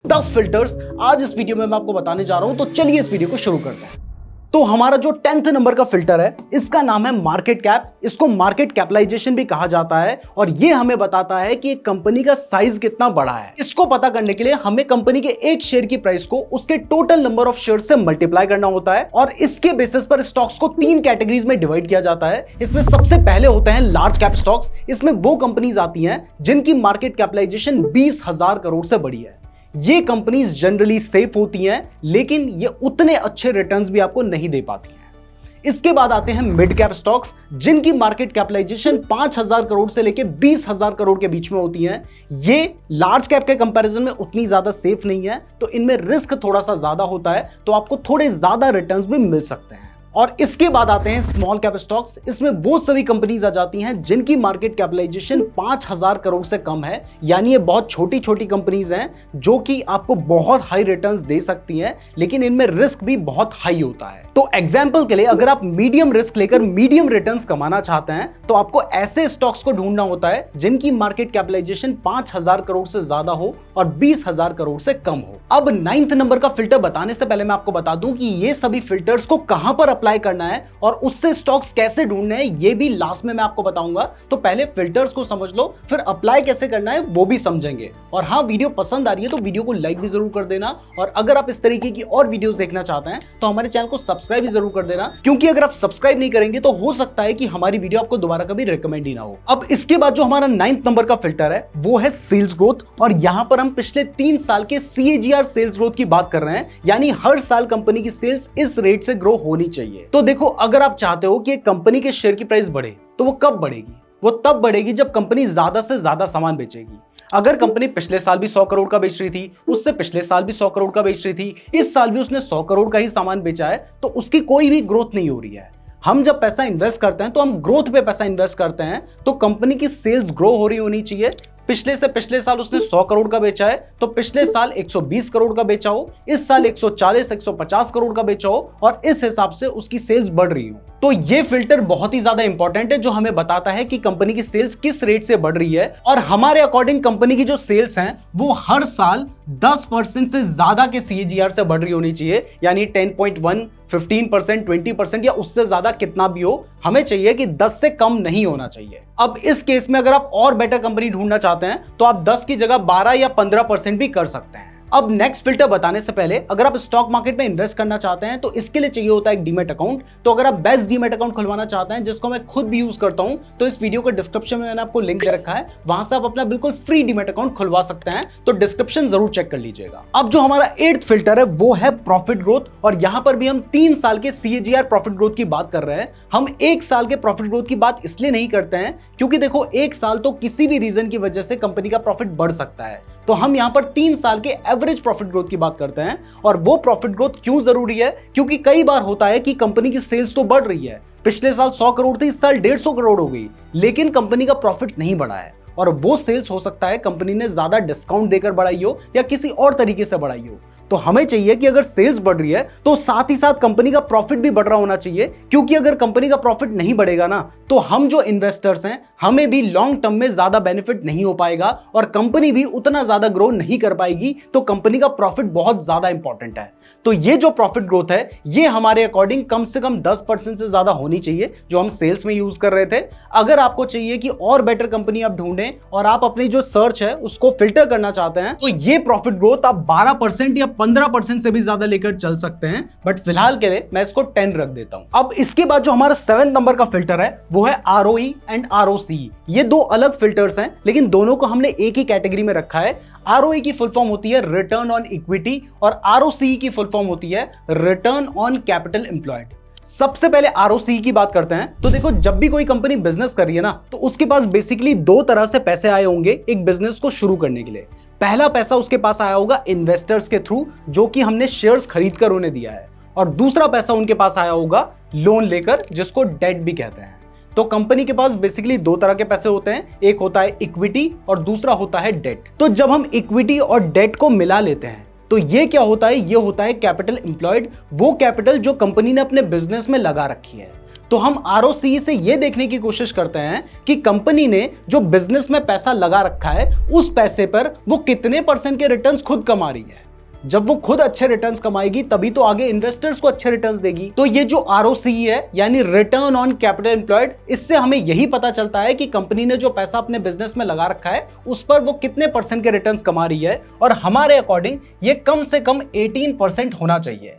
10 filters आज इस video में मैं आपको बताने जा रहा हूं, तो चलिए इस वीडियो को शुरू करते हैं। तो हमारा जो 10th नंबर का फिल्टर है, इसका नाम है मार्केट कैप। इसको मार्केट कैपिटलाइजेशन भी कहा जाता है और ये हमें बताता है कि एक कंपनी का साइज कितना बड़ा है। इसको पता करने के लिए हमें कंपनी के एक शेयर की प्राइस को उसके टोटल नंबर ऑफ शेयर से मल्टीप्लाई करना होता है और इसके बेसिस पर स्टॉक्स को 3 कैटेगरीज में डिवाइड किया जाता है। इसमें सबसे पहले होते हैं लार्ज कैप स्टॉक्स। इसमें वो कंपनीज आती हैं जिनकी मार्केट कैपिटलाइजेशन 20,000 करोड़ से बड़ी है। ये कंपनीज जनरली सेफ होती हैं, लेकिन ये उतने अच्छे रिटर्न्स भी आपको नहीं दे पाती हैं। इसके बाद आते हैं मिड कैप स्टॉक्स, जिनकी मार्केट कैपिटलाइजेशन 5,000 करोड़ से लेके 20,000 करोड़ के बीच में होती हैं। ये लार्ज कैप के कंपैरिजन में उतनी ज्यादा सेफ नहीं है, तो इनमें रिस्क थोड़ा सा ज्यादा होता है, तो आपको थोड़े ज्यादा रिटर्न्स भी मिल सकते हैं। और इसके बाद आते हैं स्मॉल कैप स्टॉक्स। इसमें वो सभी कंपनीज आ जाती हैं जिनकी मार्केट कैपिटलाइजेशन 5,000 करोड़ से कम है, यानी ये बहुत छोटी छोटी कंपनीज हैं जो कि आपको बहुत हाई रिटर्न्स दे सकती हैं, लेकिन इनमें रिस्क भी बहुत हाई होता है। तो एग्जांपल के लिए अगर आप मीडियम रिस्क लेकर मीडियम रिटर्न्स कमाना चाहते हैं, तो आपको ऐसे स्टॉक्स को ढूंढना होता है जिनकी मार्केट कैपिटलाइजेशन 5,000 करोड़ से ज्यादा हो और 20,000 करोड़ से कम हो। अब 9th नंबर का फिल्टर बताने से पहले मैं आपको बता दूं कि ये सभी फिल्टर्स को कहां पर अप्लाई करना है और उससे स्टॉक्स कैसे ढूंढने हैं, ये भी लास्ट में मैं आपको बताऊंगा। तो पहले फिल्टर्स को समझ लो, फिर अप्लाई कैसे करना है वो भी समझेंगे। और हाँ, वीडियो पसंद आ रही है तो वीडियो को लाइक भी जरूर कर देना, और अगर आप इस तरीके की और वीडियोस देखना चाहते हैं तो हमारे चैनल को सब्सक्राइब भी जरूर कर देना, क्योंकि अगर आप सब्सक्राइब नहीं करेंगे तो हो सकता है कि हमारी वीडियो आपको दोबारा कभी रिकमेंड ही ना हो। अब इसके बाद जो हमारा 9th नंबर का फिल्टर है वो है सेल्स ग्रोथ, और यहां पर हम पिछले 3 साल के CAGR सेल्स ग्रोथ की बात कर रहे हैं, यानी हर साल कंपनी की सेल्स इस रेट से ग्रो होनी चाहिए। तो देखो, अगर आप चाहते हो कि एक कंपनी के शेयर की प्राइस बढ़े, तो वो कब बढ़ेगी? वो तब बढ़ेगी जब कंपनी ज्यादा से ज्यादा सामान बेचेगी। अगर कंपनी पिछले साल भी 100 करोड़ का बेच रही थी, उससे पिछले साल भी 100 करोड़ का बेच रही थी, इस साल भी उसने 100 करोड़ का ही सामान बेचा है, तो उसकी कोई भी ग्रोथ नहीं हो रही है। हम जब पैसा इन्वेस्ट करते हैं तो हम ग्रोथ पे पैसा इन्वेस्ट करते हैं, तो कंपनी की सेल्स ग्रो हो रही होनी चाहिए। पिछले से पिछले साल उसने 100 करोड़ का बेचा है, तो पिछले साल 120 करोड़ का बेचा हो, इस साल 140-150 करोड़ का बेचा हो, और इस हिसाब से उसकी सेल्स बढ़ रही हो। तो ये फिल्टर बहुत ही ज्यादा इंपॉर्टेंट है, जो हमें बताता है कि कंपनी की सेल्स किस रेट से बढ़ रही है। और हमारे अकॉर्डिंग कंपनी की जो सेल्स हैं वो हर साल 10% से ज्यादा के CAGR से बढ़ रही होनी चाहिए, यानी 10.1, 15%, 20% या उससे ज्यादा कितना भी हो, हमें चाहिए कि 10 से कम नहीं होना चाहिए। अब इस केस में अगर आप और बेटर कंपनी ढूंढना चाहते हैं तो आप 10 की जगह 12 या 15% भी कर सकते हैं। अब नेक्स्ट फिल्टर बताने से पहले, अगर आप स्टॉक मार्केट में इन्वेस्ट करना चाहते हैं तो इसके लिए चाहिए होता है एक डीमैट अकाउंट। तो अगर आप बेस्ट डीमैट अकाउंट खुलवाना चाहते हैं, जिसको मैं खुद भी यूज करता हूं, तो इस वीडियो के डिस्क्रिप्शन में मैंने आपको लिंक दे रखा है, वहां से आप अपना बिल्कुल फ्री डीमैट अकाउंट खुलवा सकते हैं। तो डिस्क्रिप्शन जरूर चेक कर लीजिएगा। अब जो हमारा 8th फिल्टर है वो है प्रॉफिट ग्रोथ, और यहां पर भी हम 3 साल के CAGR प्रॉफिट ग्रोथ की बात कर रहे हैं। हम 1 साल के प्रॉफिट ग्रोथ की बात इसलिए नहीं करते हैं क्योंकि देखो, 1 साल तो किसी भी रीजन की वजह से कंपनी का प्रॉफिट बढ़ सकता है, तो हम यहां पर 3 साल के एवरेज प्रॉफिट ग्रोथ की बात करते हैं। और वो प्रॉफिट ग्रोथ क्यों जरूरी है? क्योंकि कई बार होता है कि कंपनी की सेल्स तो बढ़ रही है, पिछले साल 100 करोड़ थी, इस साल 150 करोड़ हो गई, लेकिन कंपनी का प्रॉफिट नहीं बढ़ा है। और वो सेल्स हो सकता है कंपनी ने ज्यादा डिस्काउंट देकर बढ़ाई हो या किसी और तरीके से बढ़ाई हो। तो हमें चाहिए कि अगर सेल्स बढ़ रही है तो साथ ही साथ कंपनी का प्रॉफिट भी बढ़ रहा होना चाहिए, क्योंकि अगर कंपनी का प्रॉफिट नहीं बढ़ेगा ना, तो हम जो इन्वेस्टर्स हैं, हमें भी लॉन्ग टर्म में ज्यादा बेनिफिट नहीं हो पाएगा और कंपनी भी उतना ज्यादा ग्रो नहीं कर पाएगी। तो कंपनी का प्रॉफिट बहुत ज्यादा इंपॉर्टेंट है। तो ये जो प्रॉफिट ग्रोथ है, ये हमारे अकॉर्डिंग कम से कम 10% से ज्यादा होनी चाहिए, जो हम सेल्स में यूज कर रहे थे। अगर आपको चाहिए कि और बेटर कंपनी आप ढूंढें और आप अपनी जो सर्च है उसको फिल्टर करना चाहते हैं, तो ये प्रॉफिट ग्रोथ आप 12% या 15% से भी ज्यादा लेकर चल सकते हैं, बट फिलहाल के लिए मैं इसको 10 रख देता हूं। अब इसके बाद जो हमारा 7th नंबर का फिल्टर है वो है ROE एंड ROC। ये 2 अलग फिल्टर्स हैं, लेकिन दोनों को हमने एक ही कैटेगरी में रखा है। ROE की फुल फॉर्म होती है रिटर्न ऑन इक्विटी, और ROC की फुल फॉर्म होती है रिटर्न ऑन कैपिटल एम्प्लॉयड। सबसे पहले ROC की बात करते हैं। तो देखो, जब भी कोई कंपनी बिजनेस कर रही है ना, तो उसके पास बेसिकली 2 तरह से पैसे आए होंगे एक बिजनेस को शुरू करने के लिए। पहला पैसा उसके पास आया होगा इन्वेस्टर्स के थ्रू, जो कि हमने शेयर्स खरीद कर उन्हें दिया है, और दूसरा पैसा उनके पास आया होगा लोन लेकर, जिसको डेट भी कहते हैं। तो कंपनी के पास बेसिकली 2 तरह के पैसे होते हैं, एक होता है इक्विटी और दूसरा होता है डेट। तो जब हम इक्विटी और डेट को मिला लेते हैं तो ये क्या होता है? ये होता है कैपिटल एम्प्लॉयड, वो कैपिटल जो कंपनी ने अपने बिजनेस में लगा रखी है। तो हम ROCE से ये देखने की कोशिश करते हैं कि कंपनी ने जो बिजनेस में पैसा लगा रखा है उस पैसे पर वो कितने % के रिटर्न्स खुद कमा रही है। जब वो खुद अच्छे रिटर्न्स कमाएगी तभी तो आगे इन्वेस्टर्स को अच्छे रिटर्न्स देगी। तो ये जो ROCE है यानी रिटर्न ऑन कैपिटल एम्प्लॉयड, इससे हमें यही पता चलता है कि कंपनी ने जो पैसा अपने बिजनेस में लगा रखा है उस पर वो कितने % के रिटर्न्स कमा रही है, और हमारे अकॉर्डिंग ये कम से कम 18% होना चाहिए।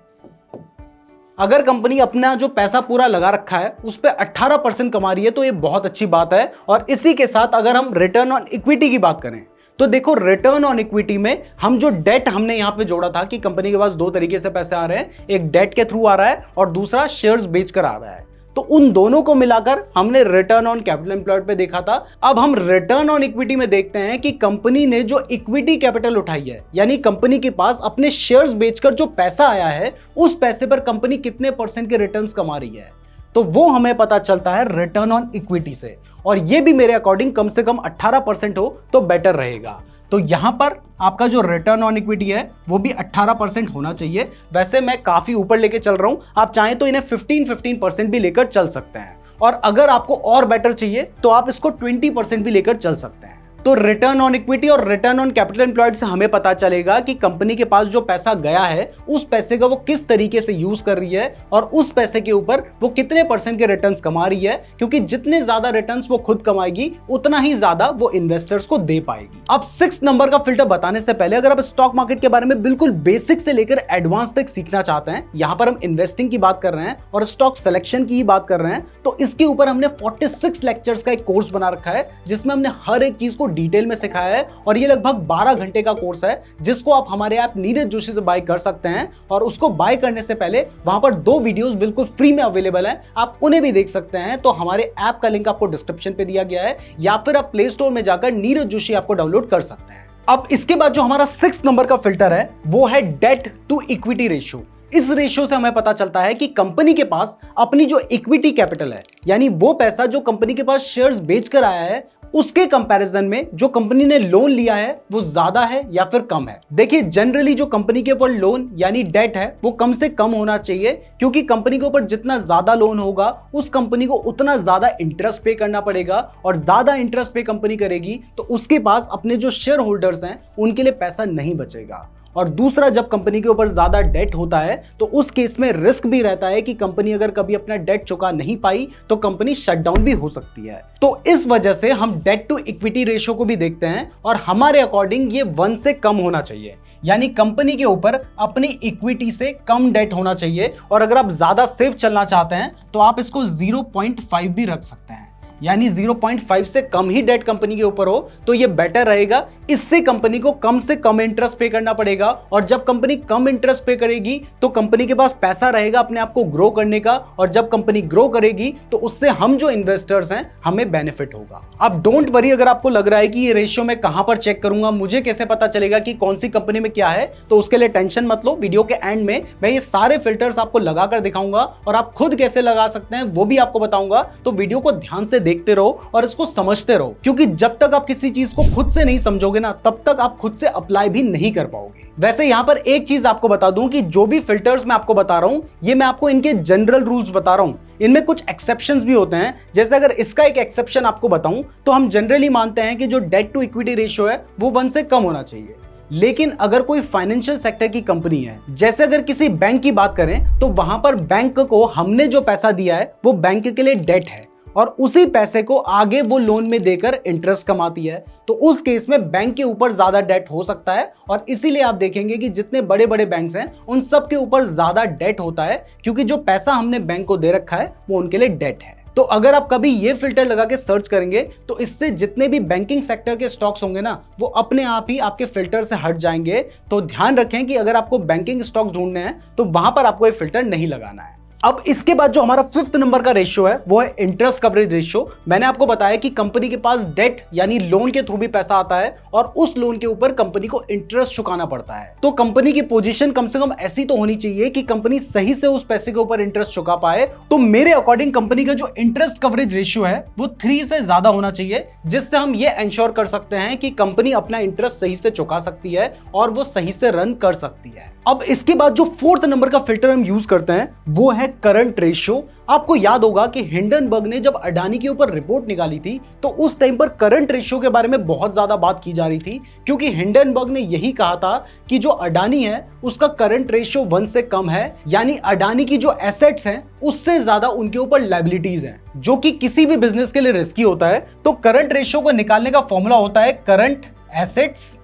अगर कंपनी अपना जो पैसा पूरा लगा रखा है उस पर 18% कमा रही है तो ये बहुत अच्छी बात है। और इसी के साथ अगर हम रिटर्न ऑन इक्विटी की बात करें तो देखो, रिटर्न ऑन इक्विटी में हम जो डेट हमने यहां पे जोड़ा था कि कंपनी के पास 2 तरीके से पैसे आ रहे हैं, एक डेट के थ्रू आ रहा है और दूसरा शेयर्स बेचकर आ रहा है, तो उन दोनों को मिलाकर हमने रिटर्न ऑन कैपिटल एम्प्लॉयड पे देखा था। अब हम रिटर्न ऑन इक्विटी में देखते हैं कि कंपनी ने जो इक्विटी कैपिटल उठाई है, यानी कंपनी के पास अपने शेयर्स बेचकर जो पैसा आया है उस पैसे पर कंपनी कितने % के रिटर्न्स कमा रही है, तो वो हमें पता चलता है रिटर्न ऑन इक्विटी से। और ये भी मेरे अकॉर्डिंग कम से कम 18% हो तो बेटर रहेगा। तो यहां पर आपका जो रिटर्न ऑन इक्विटी है वो भी 18% होना चाहिए। वैसे मैं काफी ऊपर लेके चल रहा हूं, आप चाहें तो इन्हें 15% भी लेकर चल सकते हैं, और अगर आपको और बेटर चाहिए तो आप इसको 20% भी लेकर चल सकते हैं। तो रिटर्न ऑन इक्विटी और रिटर्न ऑन कैपिटल एम्प्लॉयड से हमें पता चलेगा कि कंपनी के पास जो पैसा गया है उस पैसे का वो किस तरीके से यूज कर रही है और उस पैसे के ऊपर वो कितने % के रिटर्न्स कमा रही है, क्योंकि जितने ज्यादा रिटर्न्स वो खुद कमाएगी उतना ही ज्यादा वो इन्वेस्टर्स को दे पाएगी। अब 6 नंबर का फिल्टर बताने से पहले अगर आप स्टॉक मार्केट के बारे में बिल्कुल बेसिक से लेकर एडवांस तक सीखना चाहते हैं, यहां पर हम इन्वेस्टिंग की बात कर रहे हैं और स्टॉक सिलेक्शन की ही बात कर रहे हैं, तो इसके ऊपर हमने 46 लेक्चर्स का एक कोर्स बना रखा है जिसमें हमने हर एक चीज को डिटेल में सिखाया है। और ये लगभग 12 घंटे का कोर्स है जिसको आप हमारे ऐप नीरज जोशी से बाय कर सकते हैं, और उसको बाय करने से पहले वहां पर 2 वीडियोस बिल्कुल फ्री में अवेलेबल हैं, आप उन्हें भी देख सकते हैं। तो हमारे ऐप का लिंक आपको डिस्क्रिप्शन पे दिया गया है, या फिर आप प्ले स्टोर में जाकर नीरज जोशी ऐप को डाउनलोड कर सकते हैं। अब इसके बाद जो हमारा 6 नंबर का फिल्टर है वो है डेट टू इक्विटी रेशियो। इस रेशियो से हमें पता चलता है कि कंपनी के पास अपनी जो इक्विटी कैपिटल है, यानी वो पैसा जो कंपनी के पास शेयर्स बेचकर आया है, उसके कंपैरिजन में जो कंपनी ने लोन लिया है वो ज्यादा है या फिर कम है। देखिए, जनरली जो कंपनी के ऊपर लोन यानी डेट है वो कम से कम होना चाहिए, क्योंकि कंपनी के ऊपर जितना ज्यादा लोन होगा उस कंपनी को उतना ज्यादा इंटरेस्ट पे करना पड़ेगा, और ज्यादा इंटरेस्ट पे कंपनी करेगी तो उसके पास अपने जो शेयर होल्डर्स हैं उनके लिए पैसा नहीं बचेगा। और दूसरा, जब कंपनी के ऊपर ज्यादा डेट होता है तो उस केस में रिस्क भी रहता है कि कंपनी अगर कभी अपना डेट चुका नहीं पाई तो कंपनी शटडाउन भी हो सकती है। तो इस वजह से हम डेट टू इक्विटी रेशियो को भी देखते हैं, और हमारे अकॉर्डिंग ये 1 से कम होना चाहिए, यानी कंपनी के ऊपर अपनी इक्विटी से कम डेट होना चाहिए। और अगर आप ज्यादा सेफ चलना चाहते हैं तो आप इसको 0.5 भी रख सकते हैं, यानी 0.5 से कम ही डेट कंपनी के ऊपर हो तो ये बेटर रहेगा। इससे कंपनी को कम से कम इंटरेस्ट पे करना पड़ेगा, और जब कंपनी कम इंटरेस्ट पे करेगी तो कंपनी के पास पैसा रहेगा अपने आप को ग्रो करने का, और जब कंपनी ग्रो करेगी तो उससे हम जो इन्वेस्टर्स हैं हमें बेनिफिट होगा। अब डोंट वरी, अगर आपको लग रहा है कि ये रेशियो मैं कहां पर चेक करूंगा, मुझे कैसे पता चलेगा कि कौन सी कंपनी में क्या है, तो उसके लिए टेंशन मत लो। वीडियो के एंड में मैं ये सारे फिल्टर्स आपको लगाकर दिखाऊंगा, और आप खुद कैसे लगा सकते हैं वो भी आपको बताऊंगा। तो वीडियो को ध्यान से देखते रहो और इसको समझते रहो, क्योंकि जब तक आप किसी चीज को खुद से नहीं समझोगे ना तब तक आप खुद से अप्लाई भी नहीं कर पाओगे। वैसे यहां पर एक चीज आपको बता दूं कि जो भी फिल्टर्स मैं आपको बता रहा हूं ये मैं आपको इनके जनरल रूल्स बता रहा हूं, इनमें कुछ एक्सेप्शंस भी होते हैं। जैसे अगर इसका एक एक्सेप्शन आपको बताऊं तो हम जनरली मानते हैं कि जो डेट टू इक्विटी रेशियो है वो 1 से कम होना चाहिए। लेकिन अगर कोई फाइनेंशियल सेक्टर की कंपनी है, जैसे अगर किसी बैंक की बात करें, तो वहां पर बैंक को हमने जो पैसा दिया है वो बैंक के लिए डेट है, और उसी पैसे को आगे वो लोन में देकर इंटरेस्ट कमाती है, तो उस केस में बैंक के ऊपर ज्यादा डेट हो सकता है। और इसीलिए आप देखेंगे कि जितने बड़े बड़े बैंक्स हैं उन सब के ऊपर ज्यादा डेट होता है, क्योंकि जो पैसा हमने बैंक को दे रखा है वो उनके लिए डेट है। तो अगर आप कभी ये फिल्टर लगा के सर्च करेंगे तो इससे जितने भी बैंकिंग सेक्टर के स्टॉक्स होंगे ना वो अपने आप ही आपके फिल्टर से हट जाएंगे। तो ध्यान रखें कि अगर आपको बैंकिंग स्टॉक्स ढूंढने हैं तो वहां पर आपको ये फिल्टर नहीं लगाना है। अब इसके बाद जो हमारा 5th नंबर का रेशियो है वो है इंटरेस्ट कवरेज रेशियो। मैंने आपको बताया कि कंपनी के पास डेट यानी लोन के थ्रू भी पैसा आता है, और उस लोन के ऊपर कंपनी को इंटरेस्ट चुकाना पड़ता है। तो कंपनी की पोजीशन कम से कम ऐसी तो होनी चाहिए कि कंपनी सही से उस पैसे के ऊपर इंटरेस्ट चुका पाए। तो मेरे अकॉर्डिंग कंपनी का जो इंटरेस्ट कवरेज रेशियो है वो 3 से ज्यादा होना चाहिए, जिससे हम ये एंश्योर कर सकते हैं कि कंपनी अपना इंटरेस्ट सही से चुका सकती है और वो सही से रन कर सकती है। अब इसके बाद जो 4th नंबर का फिल्टर हम यूज करते हैं वो है करंट रेशियो। आपको याद होगा कि हिंडनबर्ग ने जब अडानी के ऊपर रिपोर्ट निकाली थी तो उस टाइम पर करंट रेशियो के बारे में बहुत ज्यादा बात की जा रही थी, क्योंकि हिंडनबर्ग ने यही कहा था कि जो अडानी है उसका करंट रेशियो 1 से कम है, यानी अडानी की जो एसेट्स हैं उससे ज्यादा उनके ऊपर लायबिलिटीज हैं, जो कि किसी भी बिजनेस के लिए रिस्की होता है। तो करंट रेशियो को निकालने का फॉर्मूला होता है current assets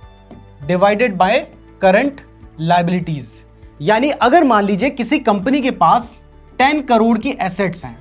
divided by current liabilities. यानी अगर मान लीजिए किसी कंपनी के पास 10 करोड़ की एसेट्स हैं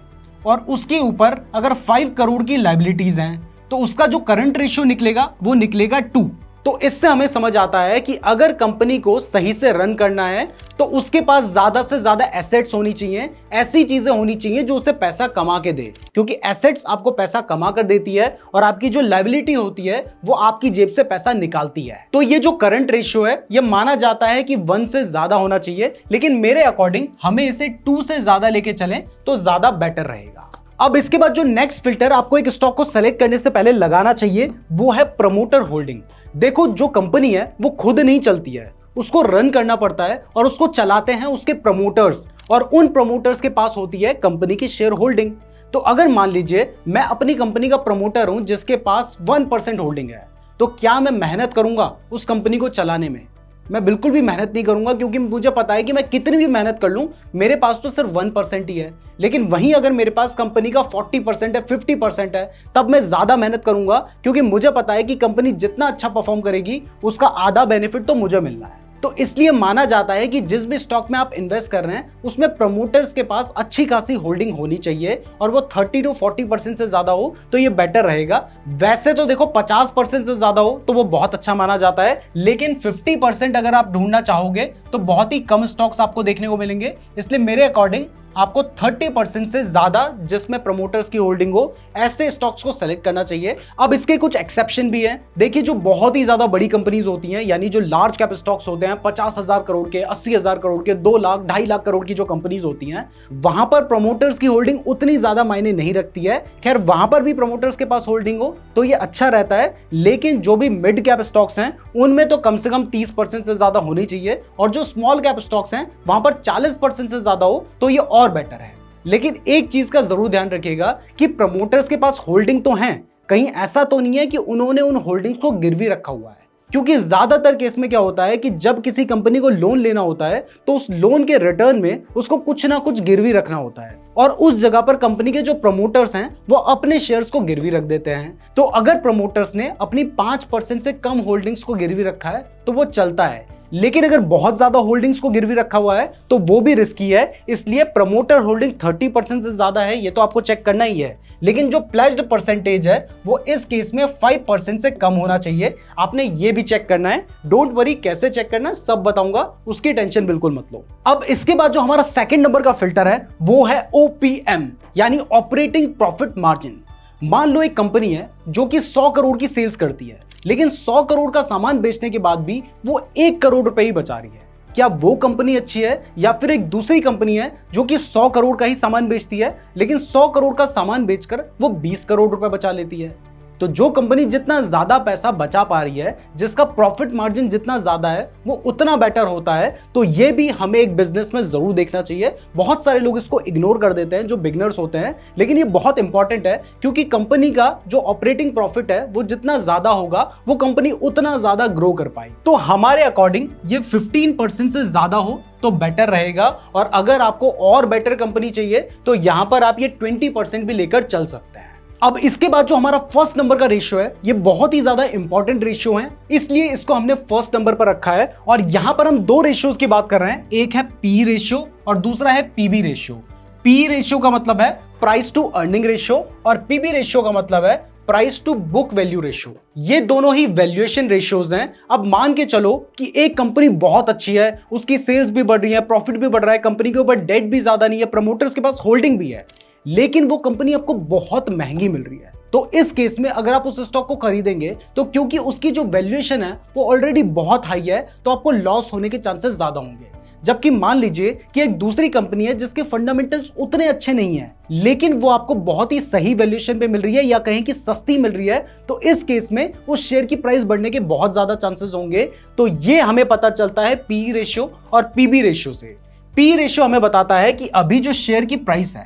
और उसके ऊपर अगर 5 करोड़ की लायबिलिटीज हैं तो उसका जो करंट रेशियो निकलेगा वो निकलेगा 2। तो इससे हमें समझ आता है कि अगर कंपनी को सही से रन करना है तो उसके पास ज्यादा से ज्यादा एसेट्स होनी चाहिए, ऐसी चीजें होनी चाहिए जो उसे पैसा कमा के दे, क्योंकि एसेट्स आपको पैसा कमा कर देती है और आपकी जो लायबिलिटी होती है वो आपकी जेब से पैसा निकालती है। तो ये जो करंट रेशियो है ये माना जाता है कि 1 से ज्यादा होना चाहिए, लेकिन मेरे अकॉर्डिंग हमें इसे 2 से ज्यादा लेके चलें तो ज्यादा बेटर रहेगा। अब इसके बाद जो नेक्स्ट फिल्टर आपको एक स्टॉक को सेलेक्ट करने से पहले लगाना चाहिए वो है प्रमोटर होल्डिंग। देखो, जो कंपनी है वो खुद नहीं चलती है, उसको रन करना पड़ता है और उसको चलाते हैं उसके प्रमोटर्स, और उन प्रमोटर्स के पास होती है कंपनी की शेयर होल्डिंग। तो अगर मान लीजिए मैं अपनी कंपनी का प्रमोटर हूं जिसके पास 1% होल्डिंग है, तो क्या मैं मेहनत करूंगा उस कंपनी को चलाने में? मैं बिल्कुल भी मेहनत नहीं करूंगा, क्योंकि मुझे पता है कि मैं कितनी भी मेहनत कर लूं मेरे पास तो सिर्फ 1% ही है। लेकिन वहीं अगर मेरे पास कंपनी का 40% है, 50% है, तब मैं ज्यादा मेहनत करूंगा, क्योंकि मुझे पता है कि कंपनी जितना अच्छा परफॉर्म करेगी उसका आधा बेनिफिट तो मुझे मिलना है। तो इसलिए माना जाता है कि जिस भी स्टॉक में आप इन्वेस्ट कर रहे हैं उसमें प्रमोटर्स के पास अच्छी खासी होल्डिंग होनी चाहिए, और वो 30 to 40% से ज्यादा हो तो ये बेटर रहेगा। वैसे तो देखो 50% से ज्यादा हो तो वो बहुत अच्छा माना जाता है, लेकिन 50% अगर आप ढूंढना चाहोगे तो बहुत ही कम स्टॉक्स आपको देखने को मिलेंगे। इसलिए मेरे अकॉर्डिंग आपको 30% से ज्यादा जिसमें प्रमोटर्स की होल्डिंग हो ऐसे स्टॉक्स को सेलेक्ट करना चाहिए। अब इसके कुछ एक्सेप्शन भी हैं। देखिए, जो बहुत ही ज्यादा बड़ी कंपनीज होती हैं, यानी जो लार्ज कैप स्टॉक्स होते हैं 50,000 करोड़ के, 80,000 करोड़ के, 2 लाख 2.5 लाख करोड़ की जो कंपनीज होती हैं, वहां पर प्रमोटर्स की होल्डिंग उतनी ज्यादा मायने नहीं रखती है। खैर, वहां पर भी प्रमोटर्स के पास होल्डिंग हो तो ये अच्छा रहता है, लेकिन जो भी मिड कैप स्टॉक्स हैं उनमें तो कम से कम 30% से ज्यादा होनी चाहिए, और जो स्मॉल कैप स्टॉक्स हैं वहां पर 40% से ज्यादा हो तो ये और बेटर है। लेकिन एक चीज का जरूर ध्यान रखिएगा कि प्रमोटर्स के पास होल्डिंग तो हैं, कहीं ऐसा तो नहीं है कि उन्होंने उन होल्डिंग्स को गिरवी रखा हुआ है। क्योंकि ज्यादातर केस में क्या होता है कि जब किसी कंपनी को लोन लेना होता है तो उस लोन के रिटर्न में उसको कुछ ना कुछ गिरवी रखना होता है, और उस जगह पर कंपनी के जो प्रमोटर्स हैं वो अपने शेयर्स को गिरवी रख देते हैं। तो अगर प्रमोटर्स ने अपनी 5% से कम होल्डिंग्स को गिरवी रखा है तो वो चलता है, लेकिन अगर बहुत ज्यादा होल्डिंग्स को गिरवी रखा हुआ है तो वो भी रिस्की है। इसलिए प्रमोटर होल्डिंग 30% से ज्यादा है ये तो आपको चेक करना ही है, लेकिन जो प्लेज्ड परसेंटेज है वो इस केस में 5% से कम होना चाहिए। आपने ये भी चेक करना है। डोंट वरी, कैसे चेक करना है सब बताऊंगा, उसकी टेंशन बिल्कुल मत लो। अब इसके बाद जो हमारा सेकंड नंबर का फिल्टर है वो है OPM, यानी ऑपरेटिंग प्रॉफिट मार्जिन। मान लो एक कंपनी है जो कि 100 करोड़ की सेल्स करती है, लेकिन 100 करोड़ का सामान बेचने के बाद भी वो 1 करोड़ रुपए ही बचा रही है। क्या वो कंपनी अच्छी है, या फिर एक दूसरी कंपनी है जो कि 100 करोड़ का ही सामान बेचती है लेकिन 100 करोड़ का सामान बेचकर वो 20 करोड़ रुपए बचा लेती है? तो जो कंपनी जितना ज्यादा पैसा बचा पा रही है, जिसका प्रॉफिट मार्जिन जितना ज्यादा है, वो उतना बेटर होता है। तो ये भी हमें एक बिजनेस में जरूर देखना चाहिए। बहुत सारे लोग इसको इग्नोर कर देते हैं जो बिगिनर्स होते हैं, लेकिन ये बहुत इंपॉर्टेंट है, क्योंकि कंपनी का जो ऑपरेटिंग प्रॉफिट है वो जितना ज्यादा होगा वो कंपनी उतना ज्यादा ग्रो कर पाएगी। तो हमारे अकॉर्डिंग ये 15% से ज्यादा हो तो बेटर रहेगा, और अगर आपको और बेटर कंपनी चाहिए तो यहां पर आप ये 20% भी लेकर चल सकते हैं। अब इसके बाद जो हमारा फर्स्ट नंबर का रेशियो है ये बहुत ही ज्यादा इंपॉर्टेंट रेशियो है, इसलिए इसको हमने फर्स्ट नंबर पर रखा है। और यहां पर हम 2 रेशियोज की बात कर रहे हैं, एक है पी रेशियो और दूसरा है पीबी रेशियो। पी रेशियो का मतलब है प्राइस टू अर्निंग रेशियो, और पीबी रेशियो का मतलब है price to book value ratio. ये दोनों ही वैल्यूएशन रेशियोज हैं। अब मान के चलो कि एक कंपनी बहुत अच्छी है, उसकी सेल्स भी बढ़ रही है, प्रॉफिट भी बढ़ रहा है, कंपनी के ऊपर डेट भी ज्यादा नहीं है, प्रमोटर्स के पास होल्डिंग भी है, लेकिन वो कंपनी आपको बहुत महंगी मिल रही है। तो इस केस में अगर आप उस स्टॉक को खरीदेंगे तो क्योंकि उसकी जो वैल्यूएशन है वो ऑलरेडी बहुत हाई है, तो आपको लॉस होने के चांसेस ज्यादा होंगे। जबकि मान लीजिए कि एक दूसरी कंपनी है जिसके फंडामेंटल्स उतने अच्छे नहीं हैं, लेकिन वो आपको बहुत ही सही वैल्यूएशन पे मिल रही है या कहीं की सस्ती मिल रही है, तो इस केस में उस शेयर की प्राइस बढ़ने के बहुत ज्यादा चांसेस होंगे। तो ये हमें पता चलता है पी रेशियो और पीबी रेशियो से। पी रेशियो हमें बताता है कि अभी जो शेयर की प्राइस है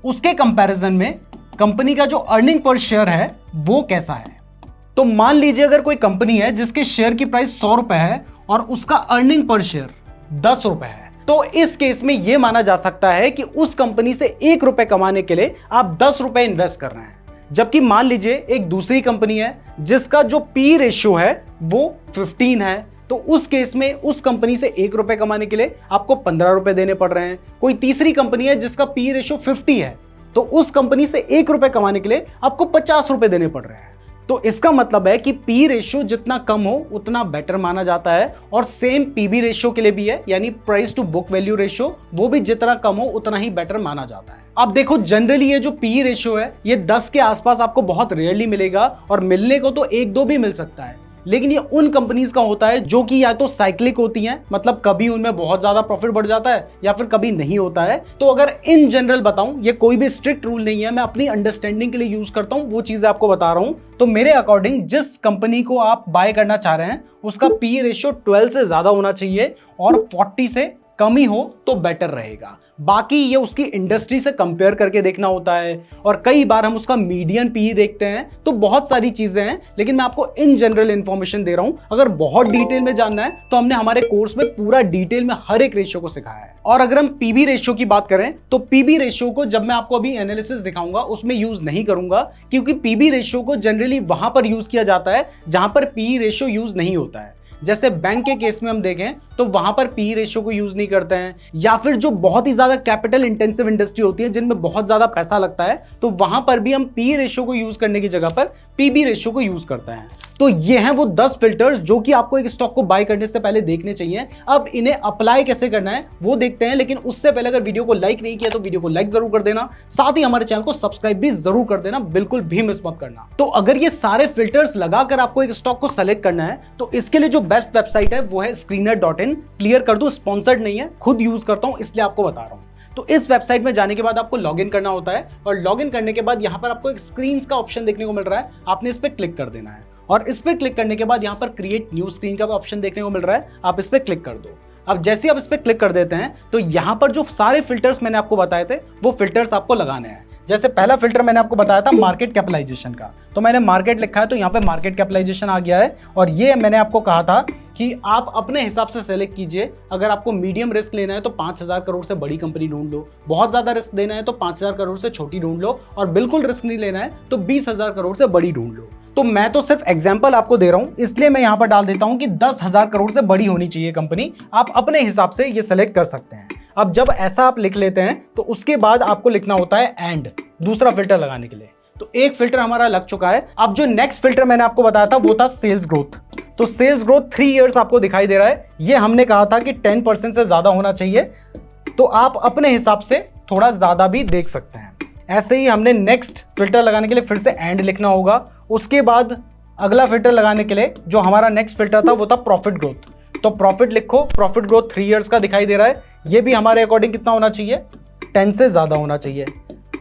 उसके कंपैरिजन में कंपनी का जो अर्निंग पर शेयर है वो कैसा है। तो मान लीजिए अगर कोई कंपनी है जिसके शेयर की प्राइस 100 रुपए है और उसका अर्निंग पर शेयर 10 रुपए है, तो इस केस में यह माना जा सकता है कि उस कंपनी से 1 रुपए कमाने के लिए आप 10 रुपए इन्वेस्ट कर रहे हैं। जबकि मान लीजिए एक दूसरी कंपनी है जिसका जो पी रेशियो है वो 15 है, तो उस केस में उस कंपनी से 1 रुपए कमाने के लिए आपको 15 रुपए देने पड़ रहे हैं। कोई तीसरी कंपनी है जिसका पी रेशियो 50 है, तो उस कंपनी से 1 रुपए कमाने के लिए आपको 50 रुपए देने पड़ रहे हैं। तो इसका मतलब है कि पी रेशियो जितना कम हो उतना बेटर माना जाता है, और सेम पीबी रेशियो के लिए भी है, यानी price to book value ratio, वो भी जितना कम हो उतना ही बेटर माना जाता है। अब देखो जनरली ये जो पी रेशियो है ये 10 के आसपास आपको बहुत रेयरली मिलेगा, और मिलने को तो 1-2 भी मिल सकता है, लेकिन ये उन कंपनीज का होता है जो कि या तो साइक्लिक होती हैं, मतलब कभी उनमें बहुत ज्यादा प्रॉफिट बढ़ जाता है या फिर कभी नहीं होता है। तो अगर इन जनरल बताऊं, ये कोई भी स्ट्रिक्ट रूल नहीं है, मैं अपनी अंडरस्टैंडिंग के लिए यूज करता हूं, वो चीजें आपको बता रहा हूं। तो मेरे अकॉर्डिंग जिस कंपनी को आप बाय करना चाह रहे हैं उसका पी रेशियो 12 से ज्यादा होना चाहिए और 40 से कम ही हो तो बेटर रहेगा। बाकी ये उसकी इंडस्ट्री से कंपेयर करके देखना होता है, और कई बार हम उसका मीडियन पी देखते हैं, तो बहुत सारी चीजें हैं, लेकिन मैं आपको इन जनरल इंफॉर्मेशन दे रहा हूं। अगर बहुत डिटेल में जानना है तो हमने हमारे कोर्स में पूरा डिटेल में हर एक रेशियो को सिखाया है। और अगर हम पीबी रेशियो की बात करें तो पीबी रेशियो को जब मैं आपको अभी एनालिसिस दिखाऊंगा उसमें यूज नहीं करूंगा, क्योंकि पीबी रेशियो को जनरली वहां पर यूज किया जाता है जहां पर पी रेशियो यूज नहीं होता है। जैसे बैंक के केस में हम देखें तो वहां पर पी रेशियो को यूज नहीं करते हैं, या फिर जो बहुत ही ज्यादा कैपिटल इंटेंसिव इंडस्ट्री होती है जिनमें बहुत ज्यादा पैसा लगता है, तो वहां पर भी हम पी रेशियो को यूज करने की जगह पर पीबी रेशियो को यूज करते हैं। तो ये हैं वो 10 फिल्टर्स जो कि आपको एक स्टॉक को बाय करने से पहले देखने चाहिए। अब इन्हें अप्लाई कैसे करना है वो देखते हैं, लेकिन उससे पहले अगर वीडियो को लाइक नहीं किया तो वीडियो को लाइक जरूर कर देना, साथ ही हमारे चैनल को सब्सक्राइब भी जरूर कर देना, बिल्कुल भी मिस मत करना। तो अगर ये सारे फिल्टर्स लगाकर आपको एक स्टॉक को सेलेक्ट करना है तो इसके लिए जो बेस्ट वेबसाइट है वो है screener.in। क्लियर कर दूं, स्पॉन्सर्ड नहीं है, खुद यूज करता हूं इसलिए आपको बता रहा हूं। तो इस वेबसाइट में जाने के बाद आपको लॉगिन करना होता है, और लॉगिन करने के बाद यहां पर आपको एक स्क्रीन्स का ऑप्शन देखने को मिल रहा है, आपने इस पर क्लिक कर देना है, और इस पर क्लिक करने के बाद यहां पर क्रिएट न्यू स्क्रीन का ऑप्शन देखने को मिल रहा है, आप इस पर क्लिक कर दो। अब जैसे आप इस पर क्लिक कर देते हैं तो यहां पर जो सारे फिल्टर्स मैंने आपको बताए थे वो फिल्टर्स आपको लगाने हैं। जैसे पहला फिल्टर मैंने आपको बताया था मार्केट कैपिटलाइजेशन का, तो मैंने मार्केट लिखा है तो यहाँ पे मार्केट कैपिटलाइजेशन आ गया है, और ये मैंने आपको कहा था कि आप अपने हिसाब से सेलेक्ट कीजिए। अगर आपको मीडियम रिस्क लेना है तो 5000 करोड़ से बड़ी कंपनी ढूंढ लो, बहुत ज्यादा रिस्क देना है तो 5000 करोड़ से छोटी ढूंढ लो, और बिल्कुल रिस्क नहीं लेना है तो 20,000 करोड़ से बड़ी ढूंढ लो। तो मैं तो सिर्फ एग्जांपल आपको दे रहा हूं, इसलिए मैं यहां पर डाल देता हूं कि 10,000 करोड़ से बड़ी होनी चाहिए कंपनी। आप अपने हिसाब से ये सेलेक्ट कर सकते हैं। अब जब ऐसा आप लिख लेते हैं तो उसके बाद आपको लिखना होता है एंड, दूसरा फिल्टर लगाने के लिए। तो एक फिल्टर हमारा लग चुका है। अब जो नेक्स्ट फिल्टर मैंने आपको बताया था वो था सेल्स ग्रोथ। तो सेल्स ग्रोथ 3 इयर्स आपको दिखाई दे रहा है, ये हमने कहा था कि 10% से ज्यादा होना चाहिए, तो आप अपने हिसाब से थोड़ा ज्यादा भी देख सकते हैं। ऐसे ही हमने नेक्स्ट फिल्टर लगाने के लिए फिर से एंड लिखना होगा। उसके बाद अगला फिल्टर लगाने के लिए जो हमारा नेक्स्ट फिल्टर था वो था प्रॉफिट ग्रोथ। तो प्रॉफिट लिखो, प्रॉफिट ग्रोथ 3 इयर्स का दिखाई दे रहा है, ये भी हमारे अकॉर्डिंग कितना होना चाहिए, 10 से ज्यादा होना चाहिए।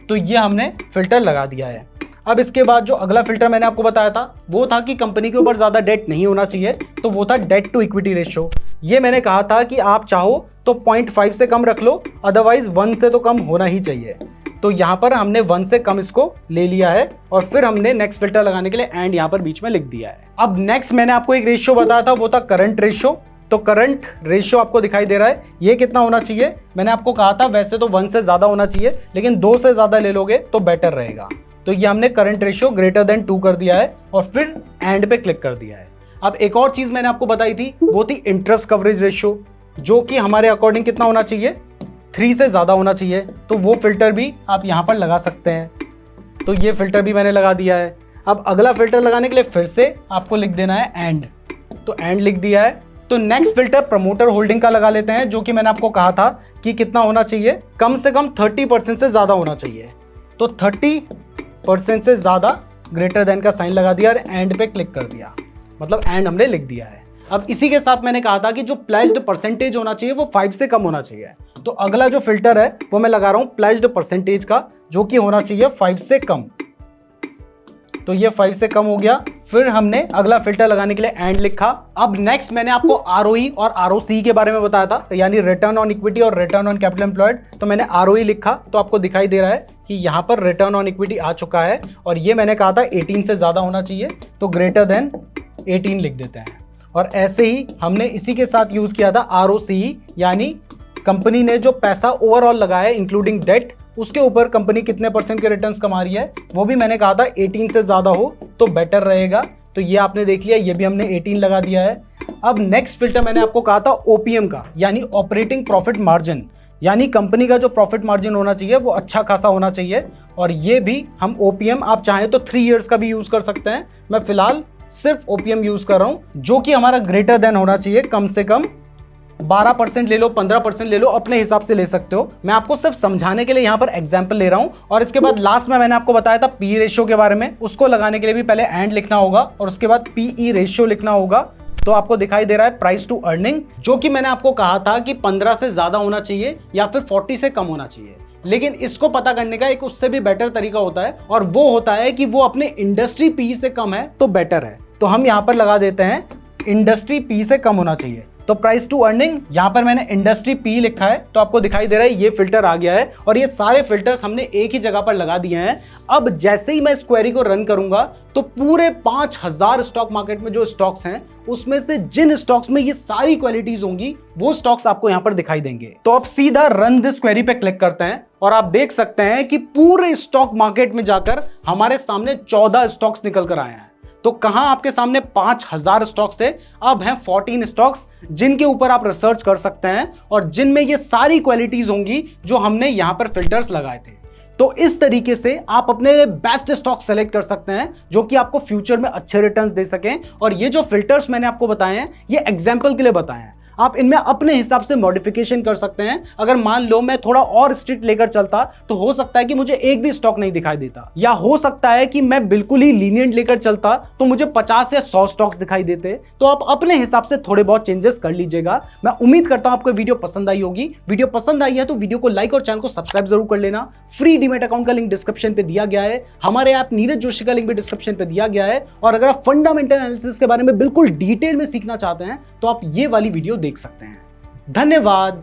तो ये हमने फिल्टर लगा दिया है। अब इसके बाद जो अगला फिल्टर मैंने आपको बताया था वो था कि कंपनी के ऊपर ज्यादा डेट नहीं होना चाहिए, तो वो था डेट टू इक्विटी रेशियो। ये मैंने कहा था कि आप चाहो तो 0.5 से कम रख लो, अदरवाइज 1 से तो कम होना ही चाहिए। तो यहाँ पर हमने 1 से कम इसको ले लिया है, और फिर हमने नेक्स्ट फिल्टर लगाने के लिए एंड यहाँ पर बीच में लिख दिया है। अब नेक्स्ट मैंने आपको एक रेशियो बताया था वो था करंट रेशियो। तो करंट रेशियो आपको दिखाई दे रहा है, ये कितना होना चाहिए, मैंने आपको कहा था वैसे तो 1 से ज्यादा होना चाहिए, लेकिन 2 से ज्यादा ले लोगे तो बेटर रहेगा। तो ये हमने करंट रेशियो ग्रेटर देन 2 कर दिया है, और फिर एंड पे क्लिक कर दिया है। अब एक और चीज मैंने आपको बताई थी वो थी इंटरेस्ट कवरेज रेशियो, जो कि हमारे अकॉर्डिंग कितना होना चाहिए, 3 से ज्यादा होना चाहिए। तो वो फिल्टर भी आप यहाँ पर लगा सकते हैं। तो ये फिल्टर भी मैंने लगा दिया है। अब अगला फिल्टर लगाने के लिए फिर से आपको लिख देना है एंड, तो एंड लिख दिया है। तो नेक्स्ट फिल्टर प्रमोटर होल्डिंग का लगा लेते हैं, जो कि मैंने आपको कहा था कि कितना होना चाहिए, कम से कम 30% से ज्यादा होना चाहिए। तो 30% से ज्यादा ग्रेटर देन का साइन लगा दिया और एंड पे क्लिक कर दिया, मतलब एंड हमने लिख दिया है। अब इसी के साथ मैंने कहा था कि जो प्लेज्ड परसेंटेज होना चाहिए वो 5 से कम होना चाहिए। तो अगला जो फिल्टर है वो मैं लगा रहा हूं प्लेज्ड परसेंटेज का, जो कि होना चाहिए 5 से कम। तो ये 5 से कम हो गया। फिर हमने अगला फिल्टर लगाने के लिए एंड लिखा। अब नेक्स्ट मैंने आपको आरओई और आरओसी के बारे में बताया था, यानी रिटर्न ऑन इक्विटी और रिटर्न ऑन कैपिटल एम्प्लॉयड। तो मैंने आरओई लिखा, तो आपको दिखाई दे रहा है कि यहाँ पर रिटर्न ऑन इक्विटी आ चुका है और ये मैंने कहा था 18 से ज्यादा होना चाहिए, तो ग्रेटर देन 18 लिख देते हैं। और ऐसे ही हमने इसी के साथ यूज किया था आरओसी, यानी कंपनी ने जो पैसा ओवरऑल लगाया है इंक्लूडिंग डेट, उसके ऊपर कंपनी कितने % के रिटर्न्स कमा रही है, वो भी मैंने कहा था 18 से ज्यादा हो तो बेटर रहेगा। तो ये आपने देख लिया, ये भी हमने 18 लगा दिया है। अब नेक्स्ट फिल्टर मैंने आपको कहा था ओपीएम का, यानी ऑपरेटिंग प्रॉफिट मार्जिन, यानी कंपनी का जो प्रॉफिट मार्जिन होना चाहिए वो अच्छा खासा होना चाहिए। और ये भी हम ओपीएम, आप चाहें तो 3 इयर्स का भी यूज कर सकते हैं। मैं फिलहाल सिर्फ ओपीएम यूज कर रहा हूं, जो कि हमारा ग्रेटर देन होना चाहिए, कम से कम 12% ले लो, 15% ले लो, अपने हिसाब से ले सकते हो। मैं आपको सिर्फ समझाने के लिए यहां पर एग्जांपल ले रहा हूं। और इसके बाद लास्ट में मैंने आपको बताया था पी रेशियो के बारे में, उसको लगाने के लिए भी पहले एंड लिखना होगा और उसके बाद पीई रेशियो लिखना होगा। तो आपको दिखाई दे रहा है प्राइस टू अर्निंग, जो कि मैंने आपको कहा था कि 15 से ज्यादा होना चाहिए या फिर 40 से कम होना चाहिए। लेकिन इसको पता करने का एक उससे भी बेटर तरीका होता है, और वो होता है कि वो अपने इंडस्ट्री पी से कम है तो बेटर है। तो हम यहां पर लगा देते हैं इंडस्ट्री पी से कम होना चाहिए। तो प्राइस टू अर्निंग, यहां पर मैंने इंडस्ट्री पी लिखा है, तो आपको दिखाई दे रहा है ये फिल्टर आ गया है। और ये सारे फिल्टर्स हमने एक ही जगह पर लगा दिए हैं। अब जैसे ही मैं इस क्वेरी को रन करूंगा तो पूरे 5000 स्टॉक मार्केट में जो स्टॉक्स हैं, उसमें से जिन स्टॉक्स में ये सारी क्वालिटीज होंगी वो स्टॉक्स आपको यहां पर दिखाई देंगे। तो अब सीधा रन दिस क्वेरी पे क्लिक करते हैं और आप देख सकते हैं कि पूरे स्टॉक मार्केट में जाकर हमारे सामने 14 स्टॉक्स निकल कर आए हैं। तो कहां आपके सामने 5000 स्टॉक्स थे, अब हैं 14 स्टॉक्स, जिनके ऊपर आप रिसर्च कर सकते हैं और जिनमें ये सारी क्वालिटीज होंगी जो हमने यहां पर फिल्टर्स लगाए थे। तो इस तरीके से आप अपने बेस्ट स्टॉक सेलेक्ट कर सकते हैं जो कि आपको फ्यूचर में अच्छे रिटर्न्स दे सकें। और ये जो फिल्टर्स मैंने आपको बताए हैं, ये एग्जाम्पल के लिए बताए हैं, आप इनमें अपने हिसाब से मॉडिफिकेशन कर सकते हैं। अगर मान लो मैं थोड़ा और स्ट्रिक्ट लेकर चलता तो हो सकता है कि मुझे एक भी स्टॉक नहीं दिखाई देता, या हो सकता है कि मैं बिल्कुल ही लीनियंट लेकर चलता तो मुझे 50 या 100 स्टॉक्स दिखाई देते। तो आप अपने हिसाब से थोड़े बहुत चेंजेस कर लीजिएगा। मैं उम्मीद करता हूं आपको वीडियो पसंद आई होगी। वीडियो पसंद आई है तो वीडियो को लाइक और चैनल को सब्सक्राइब जरूर कर लेना। फ्री डीमैट अकाउंट का लिंक डिस्क्रिप्शन पे दिया गया है, हमारे ऐप नीरज जोशी का लिंक भी डिस्क्रिप्शन पे दिया गया है। और अगर आप फंडामेंटल एनालिसिस के बारे में बिल्कुल डिटेल में सीखना चाहते हैं तो आप ये वाली वीडियो देख सकते हैं। धन्यवाद।